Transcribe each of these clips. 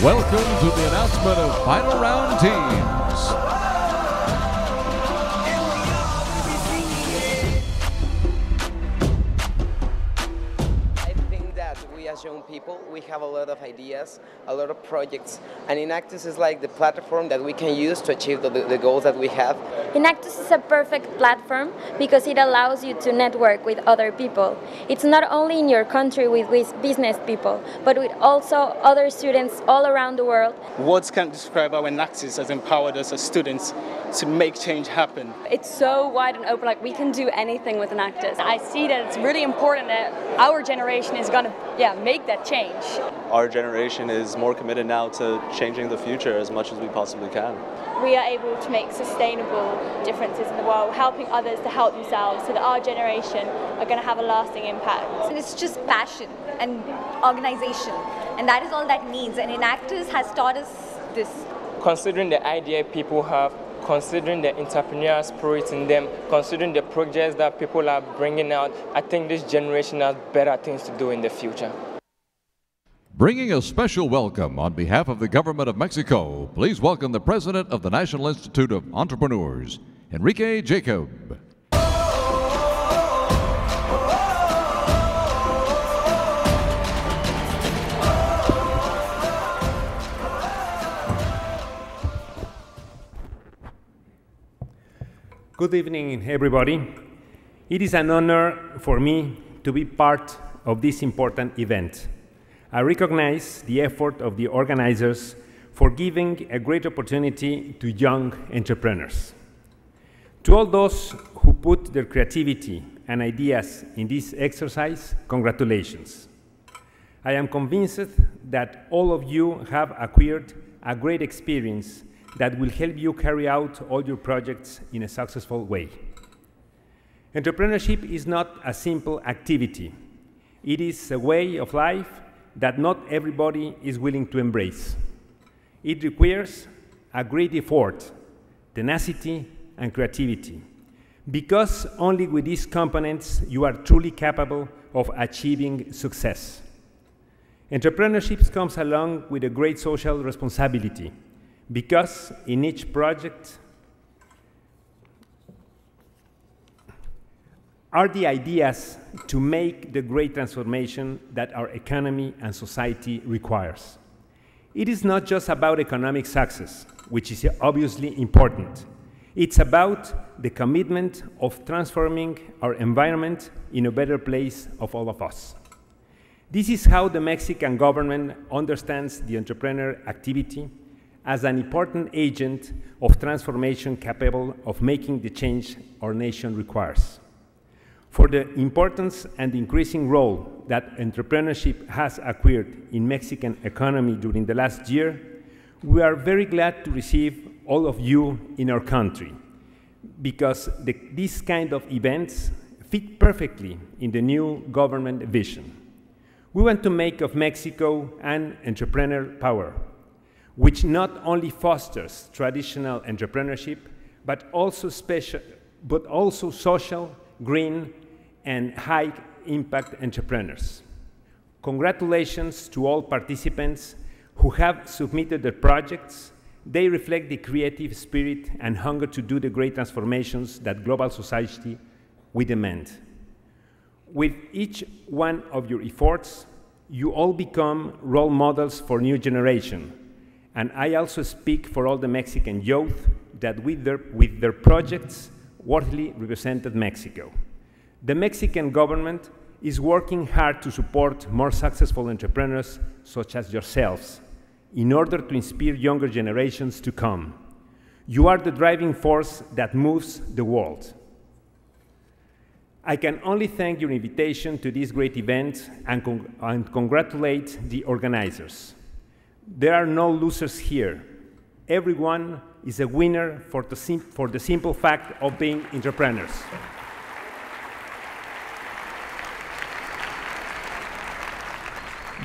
Welcome to the announcement of final round teams. As young people, we have a lot of ideas, a lot of projects, and Enactus is like the platform that we can use to achieve the goals that we have. Enactus is a perfect platform because it allows you to network with other people. It's not only in your country with business people, but with also other students all around the world. Words can't describe how Enactus has empowered us as students to make change happen. It's so wide and open, like we can do anything with Enactus. I see that it's really important that our generation is going to make that change. Our generation is more committed now to changing the future as much as we possibly can. We are able to make sustainable differences in the world, helping others to help themselves, so that our generation are going to have a lasting impact. It's just passion and organization, and that is all that needs, and Enactus has taught us this. Considering the idea people have, considering the entrepreneurial spirit in them, considering the projects that people are bringing out, I think this generation has better things to do in the future. Bringing a special welcome on behalf of the government of Mexico, please welcome the president of the National Institute of Entrepreneurs, Enrique Jacob. Good evening, everybody. It is an honor for me to be part of this important event. I recognize the effort of the organizers for giving a great opportunity to young entrepreneurs. To all those who put their creativity and ideas in this exercise, congratulations. I am convinced that all of you have acquired a great experience that will help you carry out all your projects in a successful way. Entrepreneurship is not a simple activity. It is a way of life that not everybody is willing to embrace. It requires a great effort, tenacity, and creativity, because only with these components you are truly capable of achieving success. Entrepreneurship comes along with a great social responsibility, because in each project are the ideas to make the great transformation that our economy and society requires. It is not just about economic success, which is obviously important. It's about the commitment of transforming our environment in a better place of all of us. This is how the Mexican government understands the entrepreneur activity as an important agent of transformation capable of making the change our nation requires. For the importance and increasing role that entrepreneurship has acquired in Mexican economy during the last year, we are very glad to receive all of you in our country, because these kind of events fit perfectly in the new government vision. We want to make of Mexico an entrepreneur power, which not only fosters traditional entrepreneurship, but also social, green, and high-impact entrepreneurs. Congratulations to all participants who have submitted their projects. They reflect the creative spirit and hunger to do the great transformations that global society will demand. With each one of your efforts, you all become role models for new generation. And I also speak for all the Mexican youth that with their projects worthily represented Mexico. The Mexican government is working hard to support more successful entrepreneurs such as yourselves in order to inspire younger generations to come. You are the driving force that moves the world. I can only thank your invitation to this great event and congratulate the organizers. There are no losers here. Everyone is a winner for the simple fact of being entrepreneurs.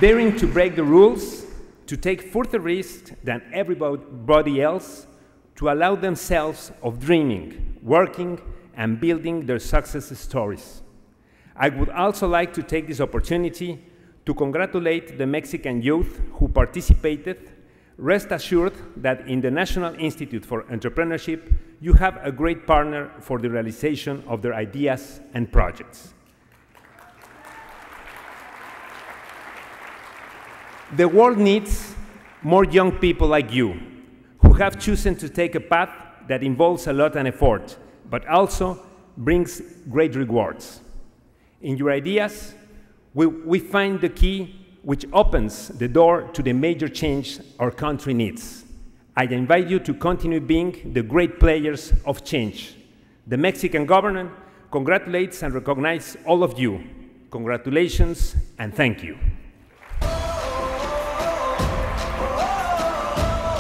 Daring to break the rules, to take further risks than everybody else, to allow themselves of dreaming, working, and building their success stories. I would also like to take this opportunity to congratulate the Mexican youth who participated Rest assured that in the National Institute for Entrepreneurship, you have a great partner for the realization of their ideas and projects. The world needs more young people like you, who have chosen to take a path that involves a lot of effort, but also brings great rewards. In your ideas, we find the key which opens the door to the major change our country needs. I invite you to continue being the great players of change. The Mexican government congratulates and recognizes all of you. Congratulations and thank you.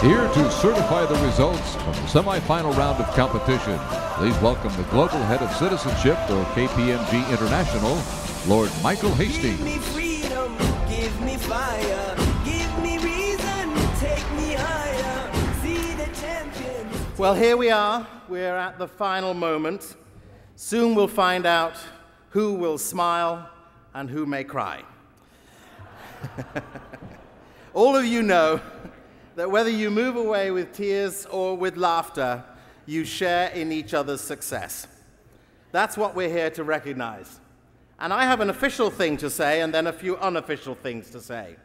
Here to certify the results from the semifinal round of competition, please welcome the Global Head of Citizenship, or KPMG International, Lord Michael Hastings. Give me freedom, give me fire, give me reason, take me higher, see the champions. Well, here we are. We're at the final moment. Soon we'll find out who will smile and who may cry. All of you know that whether you move away with tears or with laughter, you share in each other's success. That's what we're here to recognize. And I have an official thing to say and then a few unofficial things to say.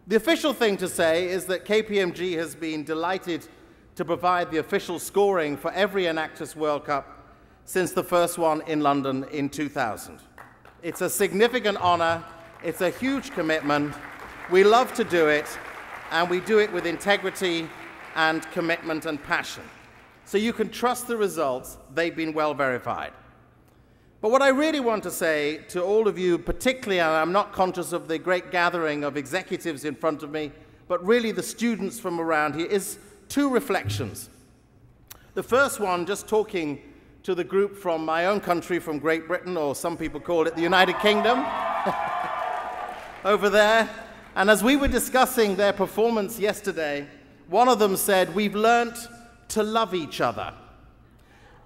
The official thing to say is that KPMG has been delighted to provide the official scoring for every Enactus World Cup since the first one in London in 2000. It's a significant honor, it's a huge commitment, we love to do it, and we do it with integrity and commitment and passion. So you can trust the results, they've been well verified. But what I really want to say to all of you, particularly, and I'm not conscious of the great gathering of executives in front of me, but really the students from around here, is two reflections. The first one, just talking to the group from my own country, from Great Britain, or some people call it the United Kingdom, over there. And as we were discussing their performance yesterday, one of them said, "We've learnt to love each other."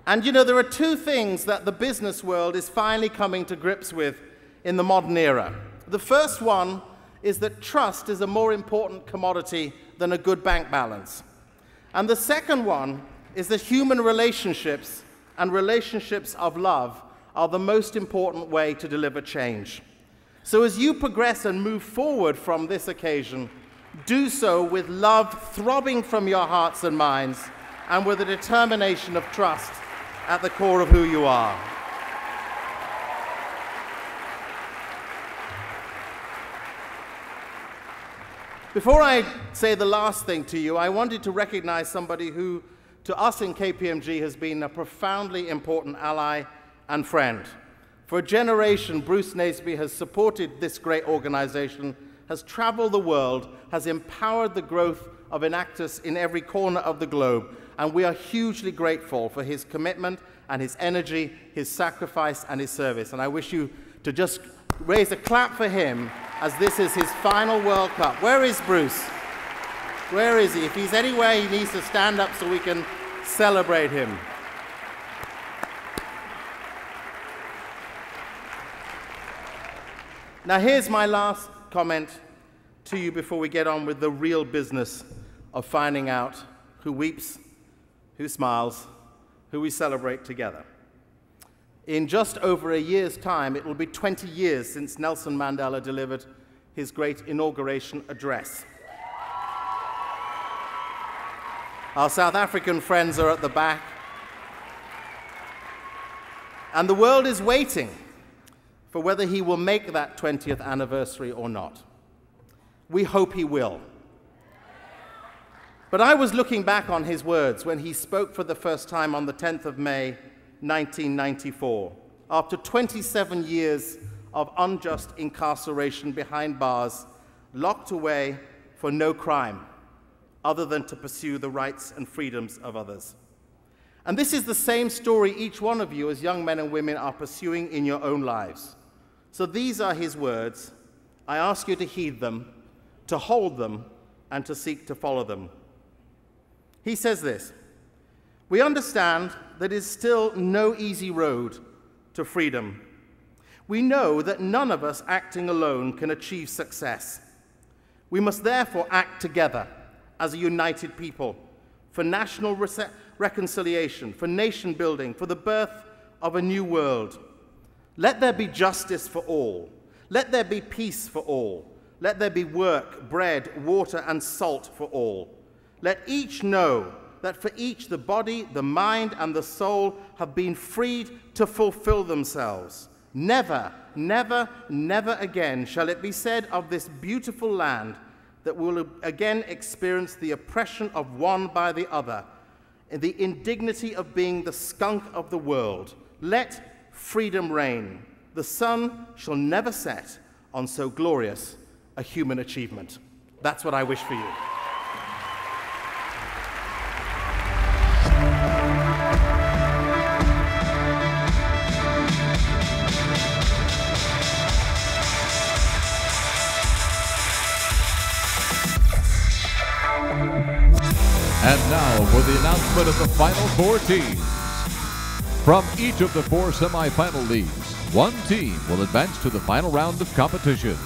And you know, there are two things that the business world is finally coming to grips with in the modern era. The first one is that trust is a more important commodity than a good bank balance. And the second one is that human relationships and relationships of love are the most important way to deliver change. So as you progress and move forward from this occasion, do so with love throbbing from your hearts and minds, and with a determination of trust at the core of who you are. Before I say the last thing to you, I wanted to recognize somebody who, to us in KPMG, has been a profoundly important ally and friend. For a generation, Bruce Naseby has supported this great organization, has traveled the world, has empowered the growth of Enactus in every corner of the globe, and we are hugely grateful for his commitment and his energy, his sacrifice and his service. And I wish you to just raise a clap for him, as this is his final World Cup. Where is Bruce? Where is he? If he's anywhere, he needs to stand up so we can celebrate him. Now here's my last comment to you before we get on with the real business of finding out who weeps, who smiles, who we celebrate together. In just over a year's time, it will be 20 years since Nelson Mandela delivered his great inauguration address. Our South African friends are at the back, and the world is waiting for whether he will make that 20th anniversary or not. We hope he will. But I was looking back on his words when he spoke for the first time on the 10th of May, 1994, after 27 years of unjust incarceration behind bars, locked away for no crime other than to pursue the rights and freedoms of others. And this is the same story each one of you as young men and women are pursuing in your own lives. So these are his words. I ask you to heed them, to hold them, and to seek to follow them. He says this: "We understand that it is still no easy road to freedom. We know that none of us acting alone can achieve success. We must therefore act together as a united people, for national reconciliation, for nation building, for the birth of a new world. Let there be justice for all. Let there be peace for all. Let there be work, bread, water, and salt for all. Let each know that for each the body, the mind, and the soul have been freed to fulfill themselves. Never, never, never again shall it be said of this beautiful land that we'll again experience the oppression of one by the other, and the indignity of being the skunk of the world. Let freedom reign. The sun shall never set on so glorious a human achievement. That's what I wish for you. And now for the announcement of the final four teams. From each of the four semifinal leagues, one team will advance to the final round of competition.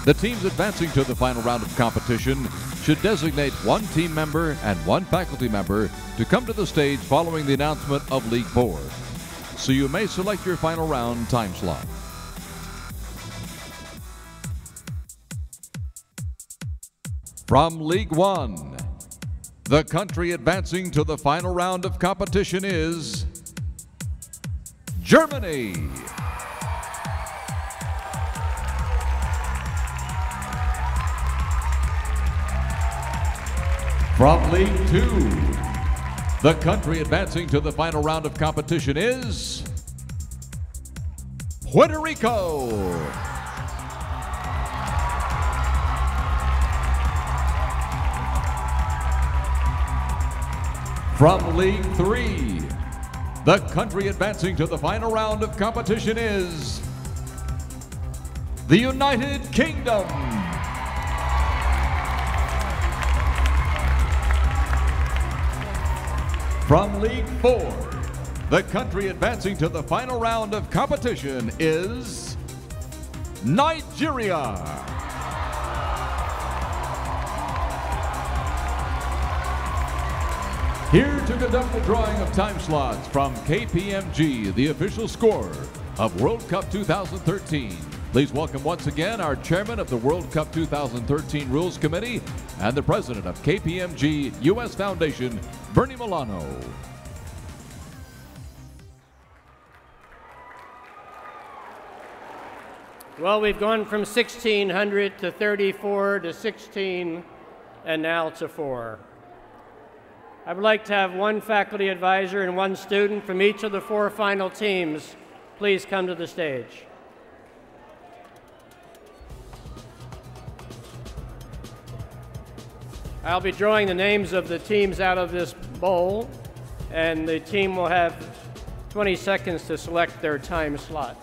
The teams advancing to the final round of competition should designate one team member and one faculty member to come to the stage following the announcement of League 4. So you may select your final round time slot. From League 1, the country advancing to the final round of competition is Germany. From League 2, the country advancing to the final round of competition is Puerto Rico. From League 3, the country advancing to the final round of competition is the United Kingdom. From League 4, the country advancing to the final round of competition is Nigeria. Here to conduct the drawing of time slots from KPMG, the official scorer of World Cup 2013. Please welcome once again our chairman of the World Cup 2013 Rules Committee and the president of KPMG U.S. Foundation, Bernie Milano. Well, we've gone from 1,600 to 34 to 16 and now to 4. I would like to have one faculty advisor and one student from each of the 4 final teams please come to the stage. I'll be drawing the names of the teams out of this bowl, and the team will have 20 seconds to select their time slot.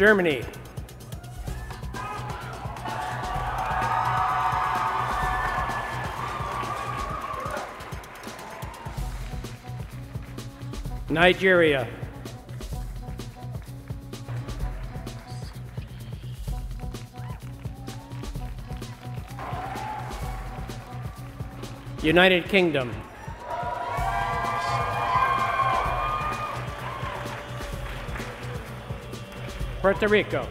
Germany. Nigeria. United Kingdom. Puerto Rico.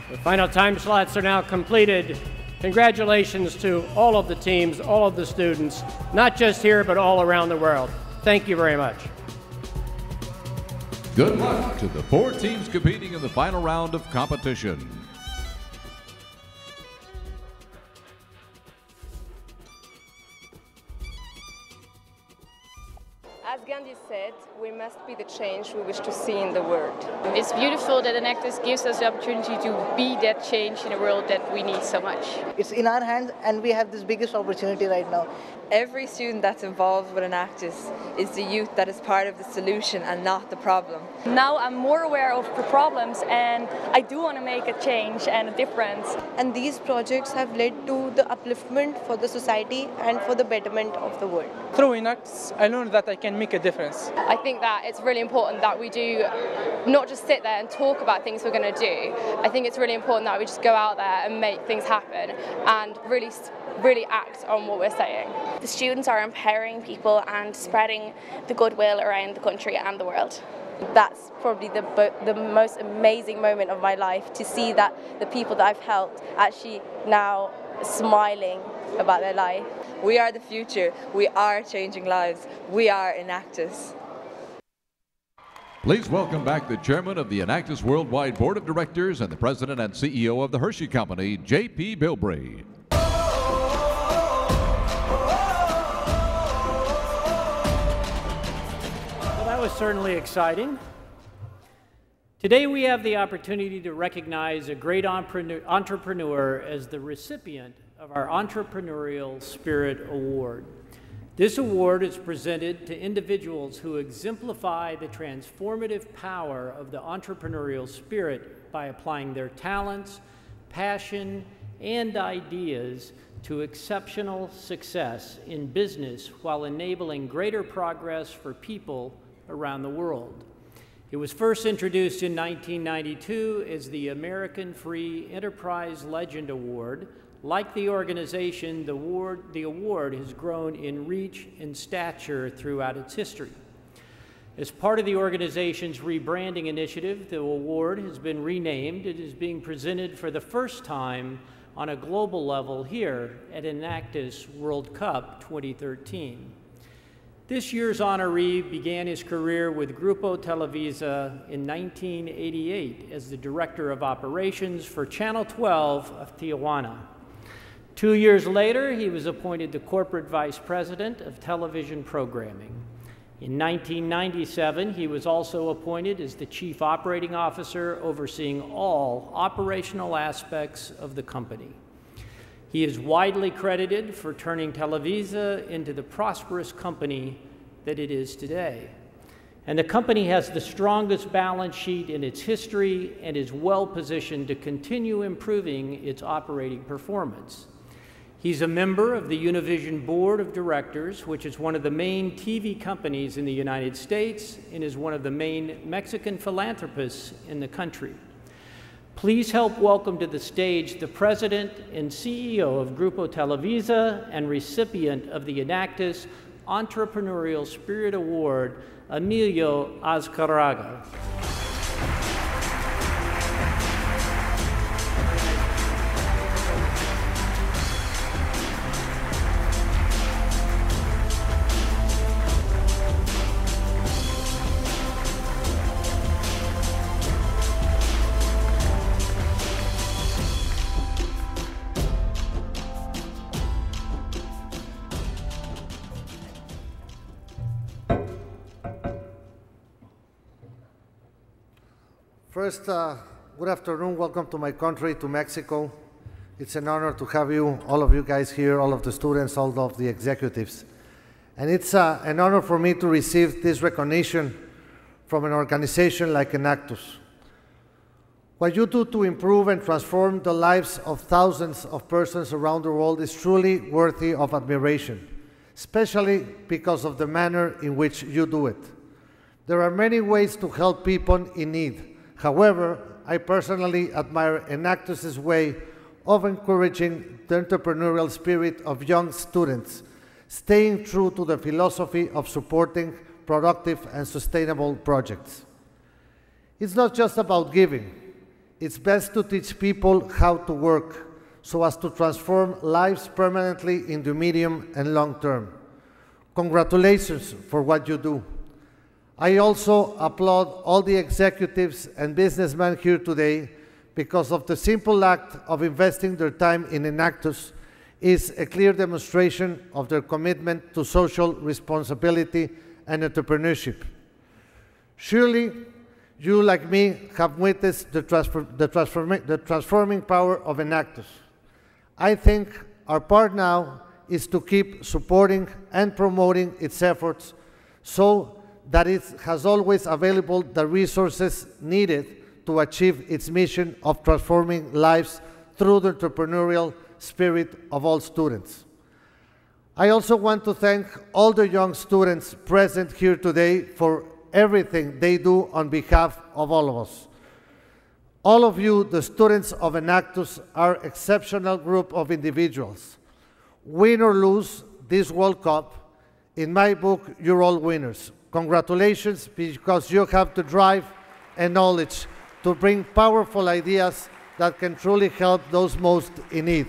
The Final time slots are now completed. Congratulations to all of the teams, all of the students, not just here, but all around the world. Thank you very much. Good luck to the 4 teams competing in the final round of competition. As Gandhi said, we must be the change we wish to see in the world. It's beautiful that Enactus gives us the opportunity to be that change in a world that we need so much. It's in our hands and we have this biggest opportunity right now. Every student that's involved with Enactus is the youth that is part of the solution and not the problem. Now I'm more aware of the problems and I do want to make a change and a difference. And these projects have led to the upliftment for the society and for the betterment of the world. Through Enactus, I learned that I can make a difference. I think that it's really important that we do not just sit there and talk about things we're going to do. I think it's really important that we just go out there and make things happen and really act on what we're saying. The students are empowering people and spreading the goodwill around the country and the world. That's probably the most amazing moment of my life, to see that the people that I've helped actually now smiling about their life. We are the future. We are changing lives. We are Enactus. Please welcome back the chairman of the Enactus Worldwide Board of Directors and the president and CEO of the Hershey Company, J.P. Bilbrey. That was certainly exciting. Today we have the opportunity to recognize a great entrepreneur as the recipient of our Entrepreneurial Spirit Award. This award is presented to individuals who exemplify the transformative power of the entrepreneurial spirit by applying their talents, passion, and ideas to exceptional success in business while enabling greater progress for people around the world. It was first introduced in 1992 as the American Free Enterprise Legend Award. Like the organization, the award has grown in reach and stature throughout its history. As part of the organization's rebranding initiative, the award has been renamed. It is being presented for the first time on a global level here at Enactus World Cup 2013. This year's honoree began his career with Grupo Televisa in 1988 as the Director of Operations for Channel 12 of Tijuana. 2 years later, he was appointed the Corporate Vice President of Television Programming. In 1997, he was also appointed as the Chief Operating Officer, overseeing all operational aspects of the company. He is widely credited for turning Televisa into the prosperous company that it is today. And the company has the strongest balance sheet in its history and is well positioned to continue improving its operating performance. He's a member of the Univision Board of Directors, which is one of the main TV companies in the United States and is one of the main Mexican philanthropists in the country. Please help welcome to the stage the President and CEO of Grupo Televisa and recipient of the Enactus Entrepreneurial Spirit Award, Emilio Azcárraga. First, good afternoon. Welcome to my country, to Mexico. It's an honor to have you, all of you guys here, all of the students, all of the executives. And it's an honor for me to receive this recognition from an organization like Enactus. What you do to improve and transform the lives of thousands of persons around the world is truly worthy of admiration, especially because of the manner in which you do it. There are many ways to help people in need. However, I personally admire Enactus' way of encouraging the entrepreneurial spirit of young students, staying true to the philosophy of supporting productive and sustainable projects. It's not just about giving. it's best to teach people how to work so as to transform lives permanently in the medium and long term. Congratulations for what you do. I also applaud all the executives and businessmen here today because of the simple act of investing their time in Enactus is a clear demonstration of their commitment to social responsibility and entrepreneurship. Surely, you, like me, have witnessed the transforming power of Enactus. I think our part now is to keep supporting and promoting its efforts so that it has always available the resources needed to achieve its mission of transforming lives through the entrepreneurial spirit of all students. I also want to thank all the young students present here today for everything they do on behalf of all of us. All of you, the students of Enactus, are an exceptional group of individuals. Win or lose this World Cup, in my book, you're all winners. Congratulations, because you have the drive and knowledge to bring powerful ideas that can truly help those most in need.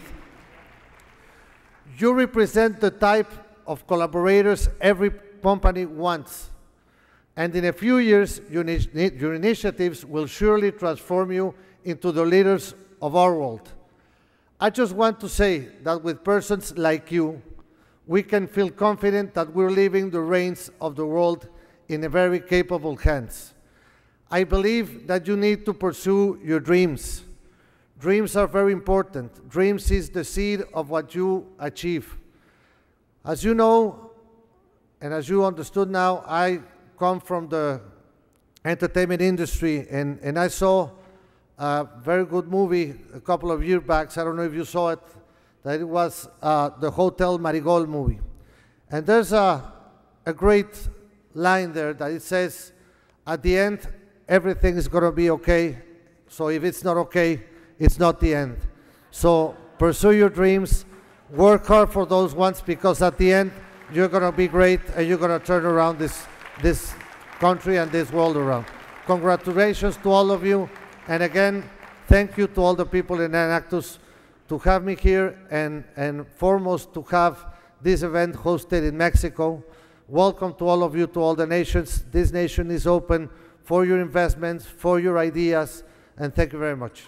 You represent the type of collaborators every company wants. And in a few years, your initiatives will surely transform you into the leaders of our world. I just want to say that with persons like you, we can feel confident that we're leaving the reins of the world in a very capable hands. I believe that you need to pursue your dreams. Dreams are very important. Dreams is the seed of what you achieve. As you know, and as you understood now, I come from the entertainment industry, and I saw a very good movie a couple of years back. I don't know if you saw it. That it was the Hotel Marigold movie. And there's a great line there that it says, at the end, everything is going to be okay. So if it's not okay, it's not the end. So pursue your dreams, work hard for those ones, because at the end, you're going to be great, and you're going to turn around this country and this world around. Congratulations to all of you, and again, thank you to all the people in Enactus to have me here, and foremost to have this event hosted in Mexico. Welcome to all of you, to all the nations. This nation is open for your investments, for your ideas, and thank you very much.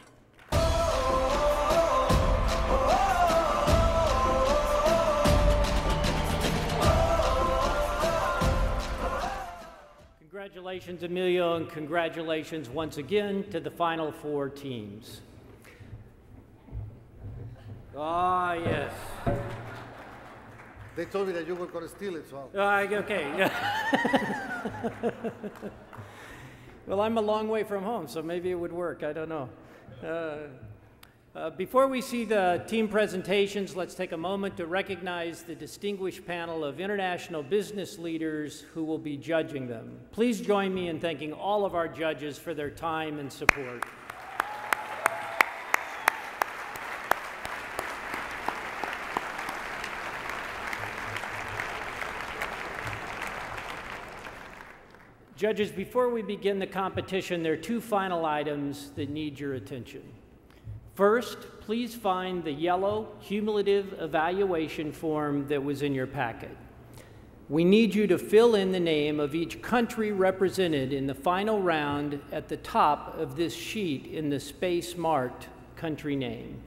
Congratulations, Emilio, and congratulations once again to the final four teams. Ah, yes. They told me that you were going to steal it, so. Okay. Well, I'm a long way from home, so maybe it would work. I don't know. Before we see the team presentations, let's take a moment to recognize the distinguished panel of international business leaders who will be judging them. Please join me in thanking all of our judges for their time and support. Judges, before we begin the competition, there are two final items that need your attention. First, please find the yellow cumulative evaluation form that was in your packet. We need you to fill in the name of each country represented in the final round at the top of this sheet in the space marked country name.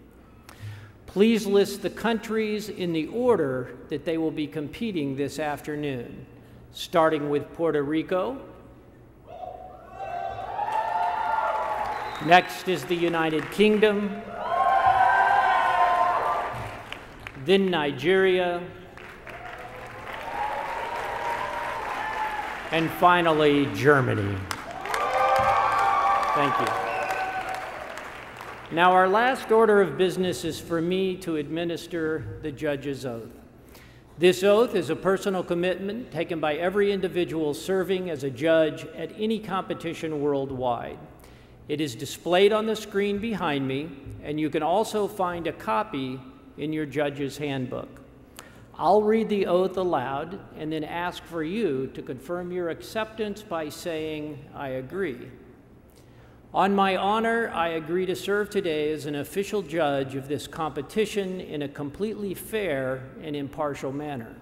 Please list the countries in the order that they will be competing this afternoon, starting with Puerto Rico. Next is the United Kingdom, then Nigeria, and finally Germany. Thank you. Now, our last order of business is for me to administer the judge's oath. This oath is a personal commitment taken by every individual serving as a judge at any competition worldwide. It is displayed on the screen behind me, and you can also find a copy in your judge's handbook. I'll read the oath aloud and then ask for you to confirm your acceptance by saying, "I agree." On my honor, I agree to serve today as an official judge of this competition in a completely fair and impartial manner.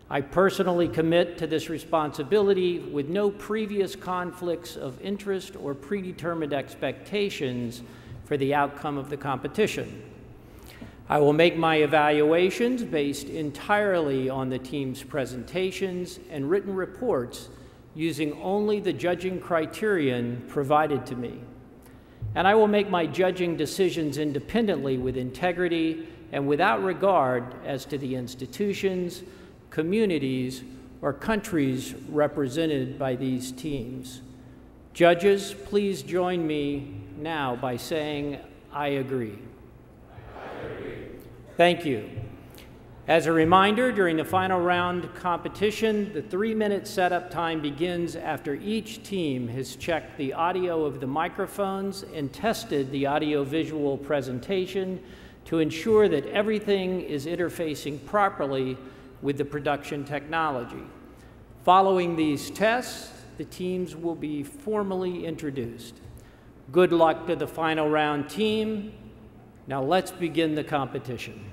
I personally commit to this responsibility with no previous conflicts of interest or predetermined expectations for the outcome of the competition. I will make my evaluations based entirely on the team's presentations and written reports using only the judging criterion provided to me. And I will make my judging decisions independently with integrity and without regard as to the institutions, communities, or countries represented by these teams. Judges, please join me now by saying, I agree. Thank you. As a reminder, during the final round competition, the 3-minute setup time begins after each team has checked the audio of the microphones and tested the audio-visual presentation to ensure that everything is interfacing properly with the production technology. Following these tests, the teams will be formally introduced. Good luck to the final round team. Now let's begin the competition.